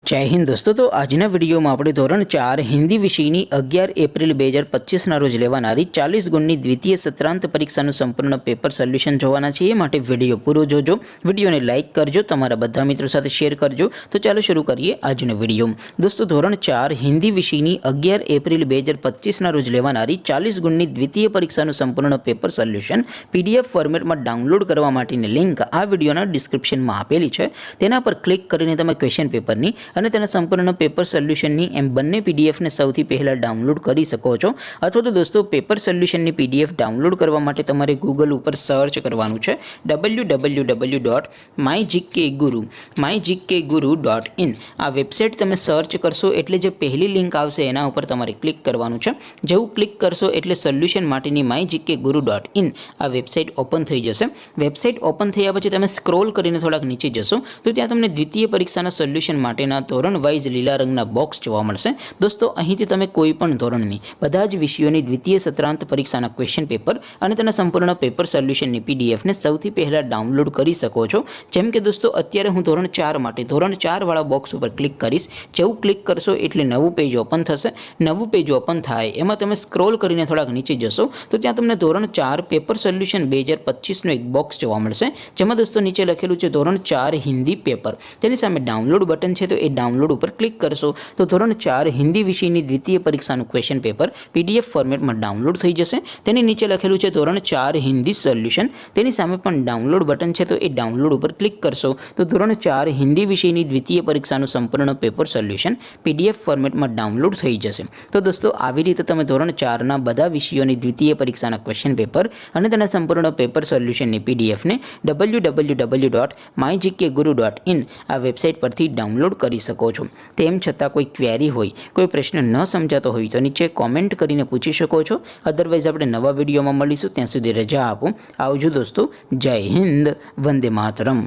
जय हिंद दोस्तों। तो आजना विडियो में આપણે ધોરણ 4 હિન્દી વિષયની 11 એપ્રિલ 2025 ના રોજ લેવાનારી 40 ગુણની દ્વિતીય સત્રાંત પરીક્ષાનું સંપૂર્ણ પેપર સોલ્યુશન જોવાના છે। એ માટે વિડિયો પૂરો જોજો, વિડિયોને લાઈક કરજો, તમારા બધા મિત્રો સાથે શેર કરજો। તો ચાલો શરૂ કરીએ આજનો વિડિયો। દોસ્તો ધોરણ 4 હિન્દી વિષયની 11 એપ્રિલ 2025 ના રોજ લેવાનારી 40 ગુણની દ્વિતીય પરીક્ષાનું સંપૂર્ણ પેપર સોલ્યુશન પીડીએફ ફોર્મેટમાં ડાઉનલોડ કરવા માટેની લિંક આ વિડિયોના ડિસ્ક્રિપ્શનમાં આપેલી છે। તેના પર ક્લિક કરીને તમે ક્વેશ્ચન પેપરની અને તેના સંપૂર્ણ પેપર સોલ્યુશનની એમ બંને પીડીએફને સૌથી પહેલા ડાઉનલોડ કરી શકો છો। અથવા તો દોસ્તો પેપર સોલ્યુશનની પીડીએફ ડાઉનલોડ કરવા માટે તમારે ગૂગલ ઉપર સર્ચ કરવાનું છે www.mygkguru.in। આ વેબસાઇટ તમે સર્ચ કરશો એટલે જે પહેલી લિંક આવશે એના ઉપર તમારે ક્લિક કરવાનું છે। જેવું ક્લિક કરશો એટલે સોલ્યુશન માટેની mygkguru.in આ વેબસાઇટ ઓપન થઈ જશે। વેબસાઇટ ઓપન થયા પછી તમે સ્ક્રોલ કરીને થોડાક નીચે જશો તો ત્યાં તમને દ્વિતીય પરીક્ષાના સોલ્યુશન માટેના ધોરણ વાઇઝ લીલા રંગના બોક્સ જોવા મળશે। દોસ્તો અહીંથી તમે કોઈ પણ ધોરણની બધા જ વિષયોની દ્વિતીય સત્રાંત પરીક્ષાના ક્વેશ્ચન પેપર અને તેના સંપૂર્ણ પેપર સોલ્યુશનની પીડીએફને સૌથી પહેલા ડાઉનલોડ કરી શકો છો। જેમ કે દોસ્તો અત્યારે હું ધોરણ 4 માટે ધોરણ 4 વાળા બોક્સ ઉપર ક્લિક કરીશ। જેવું ક્લિક કરશો એટલે નવું પેજ ઓપન થશે। નવું પેજ ઓપન થાય એમાં તમે સ્ક્રોલ કરીને થોડાક નીચે જશો તો ત્યાં તમને ધોરણ 4 પેપર સોલ્યુશન 2025નું એક બોક્સ જોવા મળશે। જેમાં દોસ્તો નીચે લખેલું છે ધોરણ 4 હિન્દી પેપર। તેની સામે ડાઉનલોડ બટન છે તો એ ડાઉનલોડ ઉપર ક્લિક કરશો તો ધોરણ 4 હિન્દી વિષયની દ્વિતીય પરીક્ષાનું ક્વેશ્ચન પેપર પીડીએફ ફોર્મેટમાં ડાઉનલોડ થઈ જશે। તેની નીચે લખેલું છે ધોરણ 4 હિન્દી સોલ્યુશન। તેની સામે પણ ડાઉનલોડ બટન છે તો એ ડાઉનલોડ ઉપર ક્લિક કરશો તો ધોરણ 4 હિન્દી વિષયની દ્વિતીય પરીક્ષાનું સંપૂર્ણ પેપર સોલ્યુશન પીડીએફ ફોર્મેટમાં ડાઉનલોડ થઈ જશે। તો દોસ્તો આવી રીતે તમે ધોરણ 4ના બધા વિષયોની દ્વિતીય પરીક્ષાના ક્વેશ્ચન પેપર અને તેના સંપૂર્ણ પેપર સોલ્યુશનની પીડીએફને www.mygkguru.in આ વેબસાઇટ પરથી ડાઉનલોડ કરી શકો છો। તેમ છતાં કોઈ ક્વેરી હોય, કોઈ પ્રશ્ન ન સમજાતો હોય તો નીચે કોમેન્ટ કરીને પૂછી શકો છો। અધરવાઇઝ આપણે નવા વિડીયોમાં મળીશું, ત્યાં સુધી રજા આપો। આવજો દોસ્તો। જય હિન્દ, વંદે માતરમ।